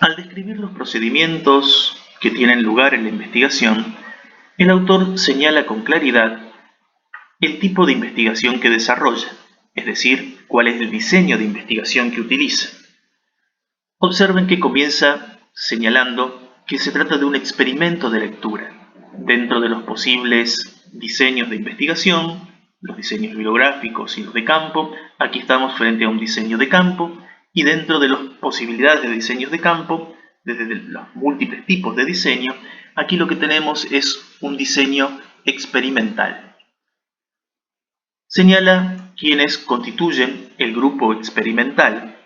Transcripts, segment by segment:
Al describir los procedimientos que tienen lugar en la investigación, el autor señala con claridad el tipo de investigación que desarrolla, es decir, cuál es el diseño de investigación que utiliza. Observen que comienza señalando que se trata de un experimento de lectura. Dentro de los posibles diseños de investigación, los diseños bibliográficos y los de campo, aquí estamos frente a un diseño de campo, y dentro de las posibilidades de diseños de campo, desde los múltiples tipos de diseño, aquí lo que tenemos es un diseño experimental. Señala quienes constituyen el grupo experimental.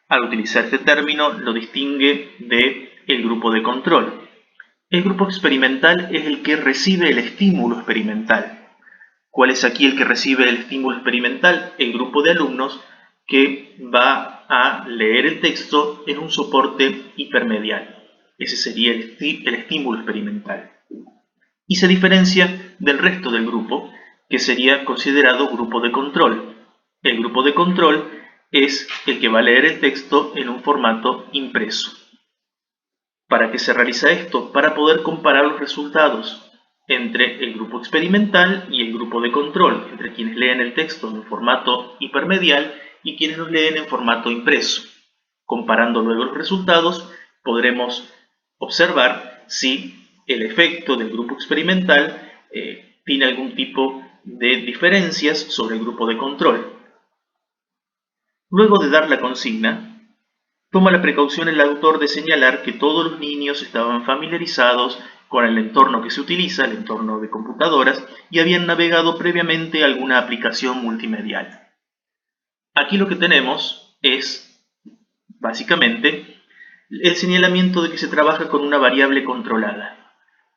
Al utilizar este término lo distingue del grupo de control. El grupo experimental es el que recibe el estímulo experimental. ¿Cuál es aquí el que recibe el estímulo experimental? El grupo de alumnos que va a leer el texto en un soporte hipermedial. Ese sería el estímulo experimental. Y se diferencia del resto del grupo, que sería considerado grupo de control. El grupo de control es el que va a leer el texto en un formato impreso. ¿Para qué se realiza esto? Para poder comparar los resultados entre el grupo experimental y el grupo de control, entre quienes leen el texto en formato hipermedial y quienes lo leen en formato impreso. Comparando luego los resultados, podremos observar si el efecto del grupo experimental tiene algún tipo de diferencias sobre el grupo de control. Luego de dar la consigna, toma la precaución el autor de señalar que todos los niños estaban familiarizados con el entorno que se utiliza, el entorno de computadoras, y habían navegado previamente alguna aplicación multimedial. Aquí lo que tenemos es, básicamente, el señalamiento de que se trabaja con una variable controlada.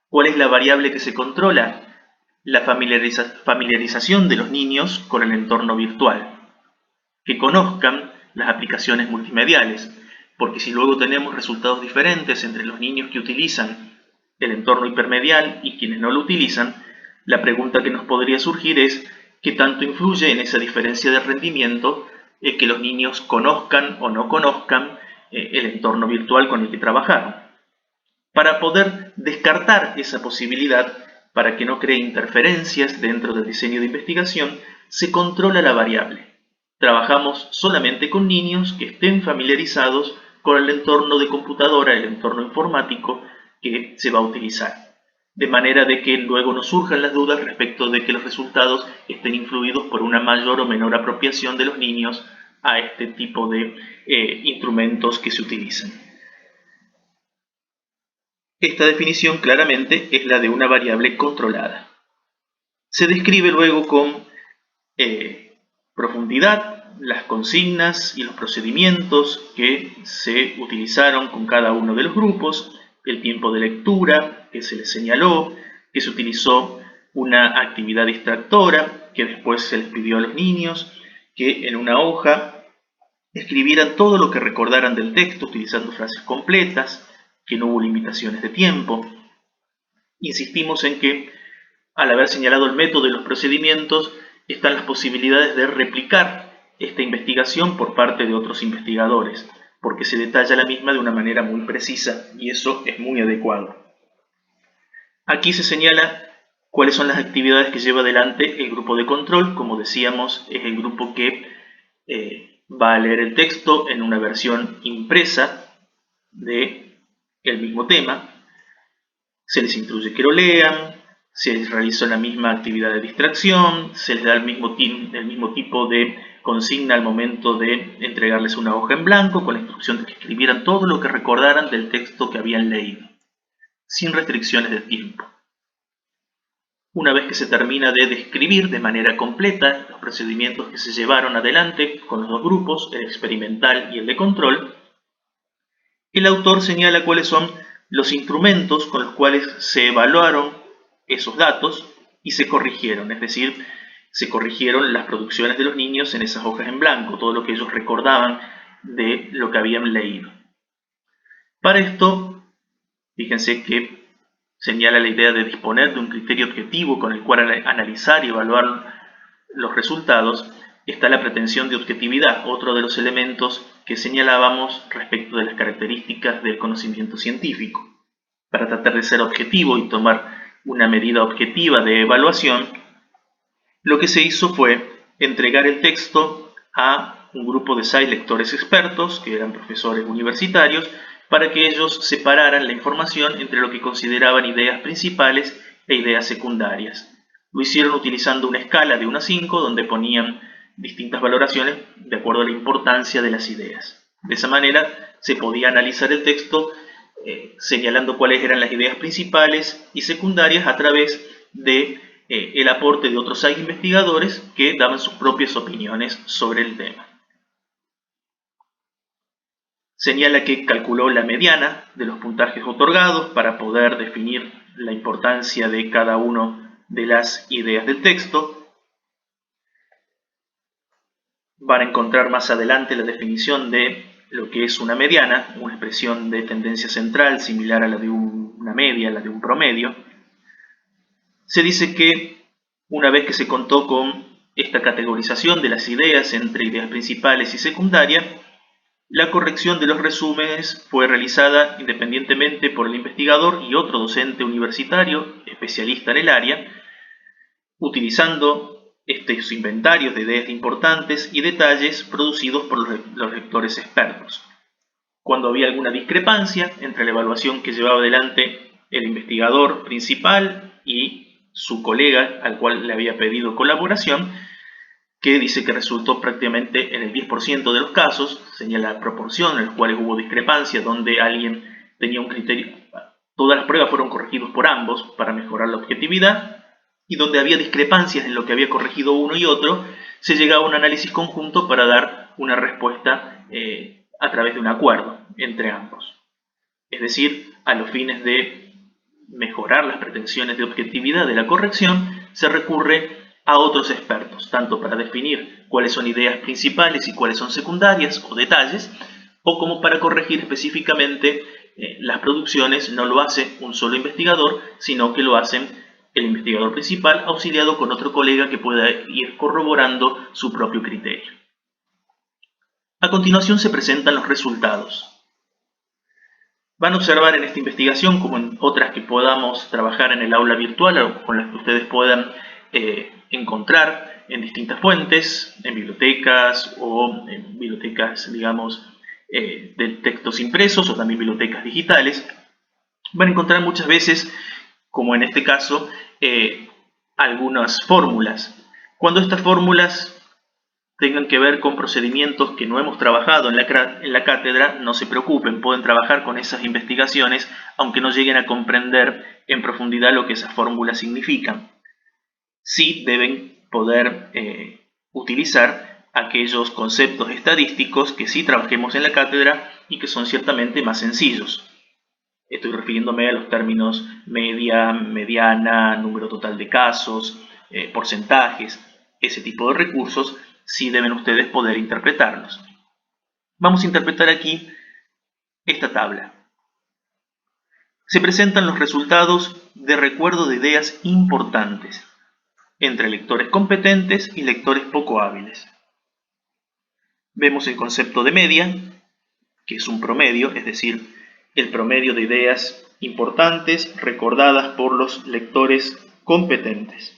¿Cuál es la variable que se controla? La familiarización de los niños con el entorno virtual. Que conozcan las aplicaciones multimediales, porque si luego tenemos resultados diferentes entre los niños que utilizan el entorno hipermedial y quienes no lo utilizan, la pregunta que nos podría surgir es ¿qué tanto influye en esa diferencia de rendimiento que los niños conozcan o no conozcan el entorno virtual con el que trabajaron? Para poder descartar esa posibilidad, para que no cree interferencias dentro del diseño de investigación, se controla la variable. Trabajamos solamente con niños que estén familiarizados con el entorno de computadora, el entorno informático que se va a utilizar. De manera de que luego no surjan las dudas respecto de que los resultados estén influidos por una mayor o menor apropiación de los niños a este tipo de instrumentos que se utilizan. Esta definición claramente es la de una variable controlada. Se describe luego con profundidad las consignas y los procedimientos que se utilizaron con cada uno de los grupos, el tiempo de lectura que se les señaló, que se utilizó una actividad distractora que después se les pidió a los niños, que en una hoja escribieran todo lo que recordaran del texto utilizando frases completas, que no hubo limitaciones de tiempo. Insistimos en que, al haber señalado el método y los procedimientos, están las posibilidades de replicar esta investigación por parte de otros investigadores, porque se detalla la misma de una manera muy precisa y eso es muy adecuado. Aquí se señala cuáles son las actividades que lleva adelante el grupo de control. Como decíamos, es el grupo que va a leer el texto en una versión impresa del mismo tema. Se les instruye que lo lean, se les realiza la misma actividad de distracción, se les da el mismo tipo de consigna al momento de entregarles una hoja en blanco con la instrucción de que escribieran todo lo que recordaran del texto que habían leído, sin restricciones de tiempo. Una vez que se termina de describir de manera completa los procedimientos que se llevaron adelante con los dos grupos, el experimental y el de control, el autor señala cuáles son los instrumentos con los cuales se evaluaron esos datos y se corrigieron, es decir, se corrigieron las producciones de los niños en esas hojas en blanco, todo lo que ellos recordaban de lo que habían leído. Para esto, fíjense que señala la idea de disponer de un criterio objetivo con el cual analizar y evaluar los resultados. Está la pretensión de objetividad, otro de los elementos que señalábamos respecto de las características del conocimiento científico. Para tratar de ser objetivo y tomar una medida objetiva de evaluación, lo que se hizo fue entregar el texto a un grupo de 6 lectores expertos, que eran profesores universitarios, para que ellos separaran la información entre lo que consideraban ideas principales e ideas secundarias. Lo hicieron utilizando una escala de 1 a 5, donde ponían distintas valoraciones de acuerdo a la importancia de las ideas. De esa manera se podía analizar el texto señalando cuáles eran las ideas principales y secundarias a través de el aporte de otros 6 investigadores que daban sus propias opiniones sobre el tema. Señala que calculó la mediana de los puntajes otorgados para poder definir la importancia de cada una de las ideas del texto. Van a encontrar más adelante la definición de lo que es una mediana, una expresión de tendencia central similar a la de una media, a la de un promedio. Se dice que una vez que se contó con esta categorización de las ideas entre ideas principales y secundarias, la corrección de los resúmenes fue realizada independientemente por el investigador y otro docente universitario especialista en el área, utilizando estos inventarios de ideas importantes y detalles producidos por los lectores expertos. Cuando había alguna discrepancia entre la evaluación que llevaba adelante el investigador principal y su colega al cual le había pedido colaboración, que dice que resultó prácticamente en el 10% de los casos, señala la proporción en las cuales hubo discrepancia, donde alguien tenía un criterio. Todas las pruebas fueron corregidas por ambos para mejorar la objetividad, y donde había discrepancias en lo que había corregido uno y otro, se llegaba a un análisis conjunto para dar una respuesta a través de un acuerdo entre ambos. Es decir, a los fines de mejorar las pretensiones de objetividad de la corrección, se recurre a otros expertos, tanto para definir cuáles son ideas principales y cuáles son secundarias o detalles, o como para corregir específicamente las producciones. No lo hace un solo investigador, sino que lo hacen el investigador principal auxiliado con otro colega que pueda ir corroborando su propio criterio. A continuación se presentan los resultados. Van a observar en esta investigación, como en otras que podamos trabajar en el aula virtual o con las que ustedes puedan encontrar en distintas fuentes, en bibliotecas o en bibliotecas, digamos, de textos impresos o también bibliotecas digitales, van a encontrar muchas veces, como en este caso, algunas fórmulas. Cuando estas fórmulas tengan que ver con procedimientos que no hemos trabajado en la cátedra, no se preocupen, pueden trabajar con esas investigaciones, aunque no lleguen a comprender en profundidad lo que esas fórmulas significan. Sí deben poder utilizar aquellos conceptos estadísticos que sí trabajemos en la cátedra y que son ciertamente más sencillos. Estoy refiriéndome a los términos media, mediana, número total de casos, porcentajes. Ese tipo de recursos sí deben ustedes poder interpretarlos. Vamos a interpretar aquí esta tabla. Se presentan los resultados de recuerdo de ideas importantes entre lectores competentes y lectores poco hábiles. Vemos el concepto de media, que es un promedio, es decir, el promedio de ideas importantes recordadas por los lectores competentes.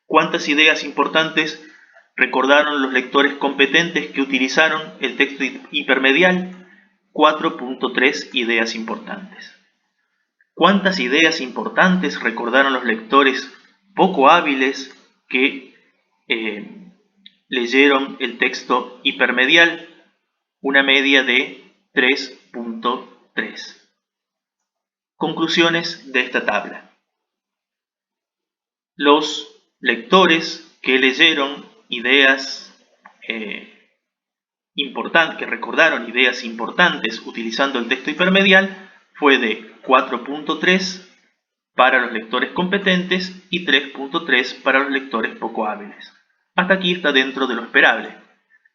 ¿Cuántas ideas importantes recordaron los lectores competentes que utilizaron el texto hipermedial? 4.3 ideas importantes. ¿Cuántas ideas importantes recordaron los lectores poco hábiles que leyeron el texto hipermedial? Una media de 3.3. Conclusiones de esta tabla. Los lectores que leyeron ideas importantes, que recordaron ideas importantes utilizando el texto hipermedial, fue de 4.3 para los lectores competentes y 3.3 para los lectores poco hábiles. Hasta aquí está dentro de lo esperable.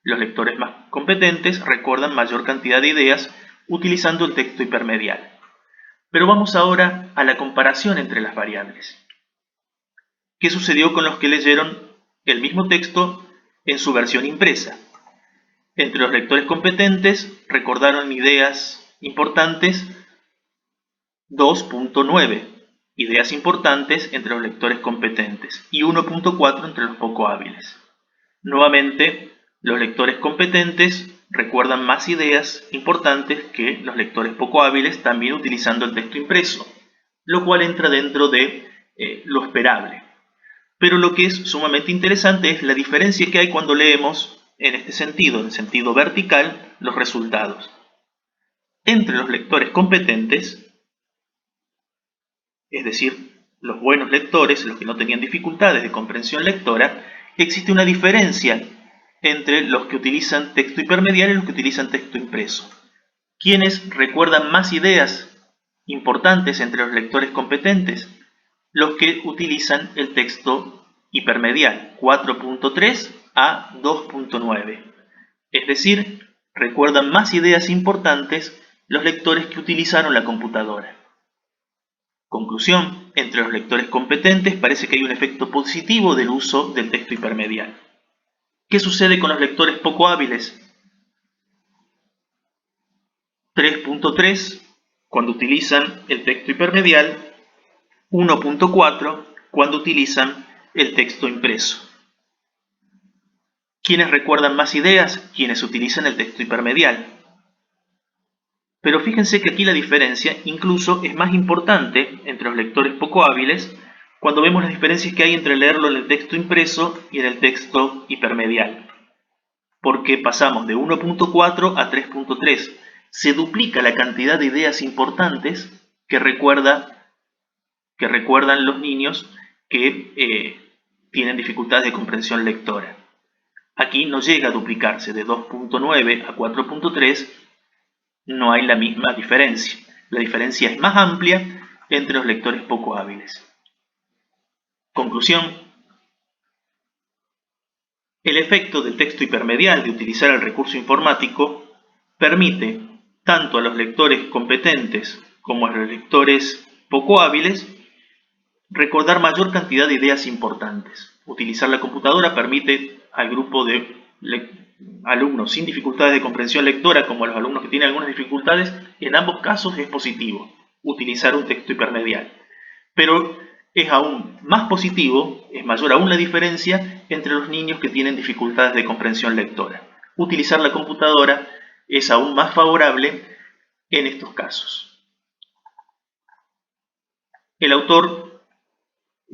Los lectores más competentes recuerdan mayor cantidad de ideas utilizando el texto hipermedial. Pero vamos ahora a la comparación entre las variables. ¿Qué sucedió con los que leyeron el mismo texto en su versión impresa? Entre los lectores competentes recordaron ideas importantes 2.9, ideas importantes entre los lectores competentes, y 1.4 entre los poco hábiles. Nuevamente, los lectores competentes recuerdan más ideas importantes que los lectores poco hábiles, también utilizando el texto impreso, lo cual entra dentro de lo esperable. Pero lo que es sumamente interesante es la diferencia que hay cuando leemos en este sentido, en sentido vertical, los resultados. Entre los lectores competentes, es decir, los buenos lectores, los que no tenían dificultades de comprensión lectora, existe una diferencia entre los que utilizan texto hipermedial y los que utilizan texto impreso. ¿Quiénes recuerdan más ideas importantes entre los lectores competentes? Los que utilizan el texto hipermedial, 4.3 a 2.9. Es decir, recuerdan más ideas importantes los lectores que utilizaron la computadora. Conclusión, entre los lectores competentes parece que hay un efecto positivo del uso del texto hipermedial. ¿Qué sucede con los lectores poco hábiles? 3.3 cuando utilizan el texto hipermedial, 1.4 cuando utilizan el texto impreso. ¿Quiénes recuerdan más ideas? Quienes utilizan el texto hipermedial. Pero fíjense que aquí la diferencia incluso es más importante entre los lectores poco hábiles cuando vemos las diferencias que hay entre leerlo en el texto impreso y en el texto hipermedial. Porque pasamos de 1.4 a 3.3. Se duplica la cantidad de ideas importantes que recuerdan los niños que tienen dificultades de comprensión lectora. Aquí no llega a duplicarse, de 2.9 a 4.3 no hay la misma diferencia. La diferencia es más amplia entre los lectores poco hábiles. Conclusión. El efecto del texto hipermedial de utilizar el recurso informático permite tanto a los lectores competentes como a los lectores poco hábiles recordar mayor cantidad de ideas importantes. Utilizar la computadora permite al grupo de alumnos sin dificultades de comprensión lectora como a los alumnos que tienen algunas dificultades, en ambos casos es positivo utilizar un texto hipermedial. Pero es aún más positivo, es mayor aún la diferencia entre los niños que tienen dificultades de comprensión lectora. Utilizar la computadora es aún más favorable en estos casos. El autor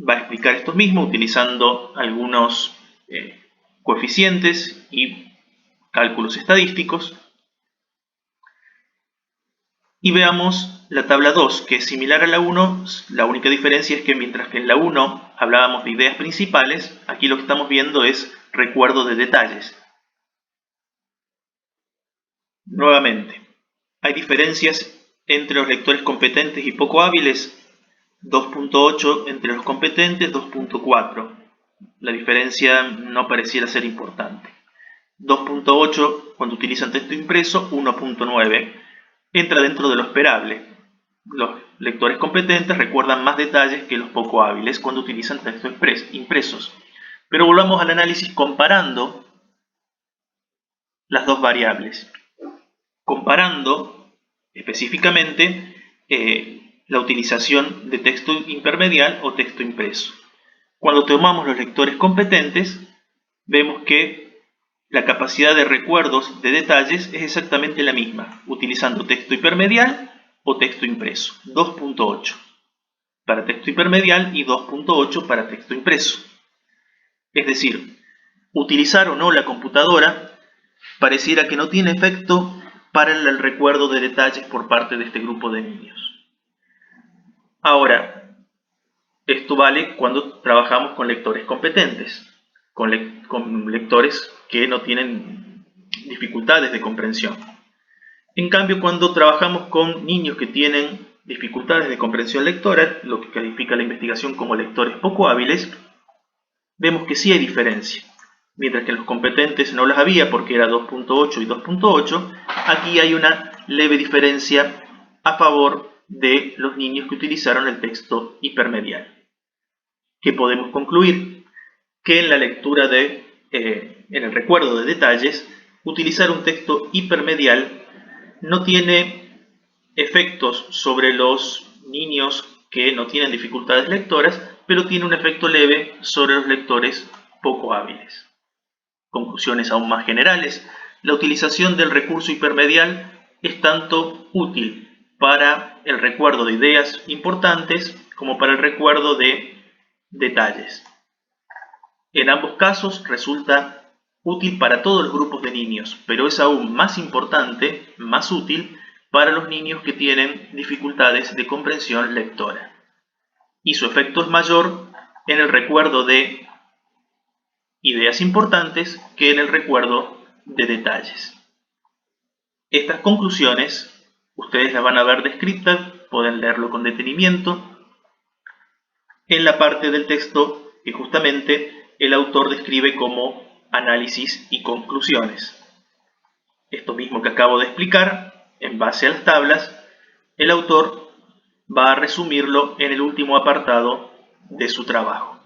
va a explicar esto mismo utilizando algunos coeficientes y cálculos estadísticos. Y veamos la tabla 2, que es similar a la 1, la única diferencia es que mientras que en la 1 hablábamos de ideas principales, aquí lo que estamos viendo es recuerdo de detalles. Nuevamente, hay diferencias entre los lectores competentes y poco hábiles, 2.8 entre los competentes, 2.4. La diferencia no pareciera ser importante. 2.8 cuando utilizan texto impreso, 1.9. Entra dentro de lo esperable. Los lectores competentes recuerdan más detalles que los poco hábiles cuando utilizan textos impresos. Pero volvamos al análisis comparando las dos variables. Comparando específicamente la utilización de texto hipermedial o texto impreso. Cuando tomamos los lectores competentes, vemos que la capacidad de recuerdos de detalles es exactamente la misma, utilizando texto hipermedial o texto impreso, 2.8 para texto hipermedial y 2.8 para texto impreso. Es decir, utilizar o no la computadora pareciera que no tiene efecto para el recuerdo de detalles por parte de este grupo de niños. Ahora, esto vale cuando trabajamos con lectores competentes, con lectores que no tienen dificultades de comprensión. En cambio, cuando trabajamos con niños que tienen dificultades de comprensión lectora, lo que califica la investigación como lectores poco hábiles, vemos que sí hay diferencia. Mientras que en los competentes no las había porque era 2.8 y 2.8, aquí hay una leve diferencia a favor de los niños que utilizaron el texto hipermedial. ¿Qué podemos concluir? Que en la lectura en el recuerdo de detalles, utilizar un texto hipermedial no tiene efectos sobre los niños que no tienen dificultades lectoras, pero tiene un efecto leve sobre los lectores poco hábiles. Conclusiones aún más generales. La utilización del recurso hipermedial es tanto útil para el recuerdo de ideas importantes como para el recuerdo de detalles. En ambos casos resulta útil para todos los grupos de niños, pero es aún más importante, más útil, para los niños que tienen dificultades de comprensión lectora. Y su efecto es mayor en el recuerdo de ideas importantes que en el recuerdo de detalles. Estas conclusiones ustedes las van a ver descritas, pueden leerlo con detenimiento, en la parte del texto que justamente el autor describe como análisis y conclusiones. Esto mismo que acabo de explicar, en base a las tablas, el autor va a resumirlo en el último apartado de su trabajo.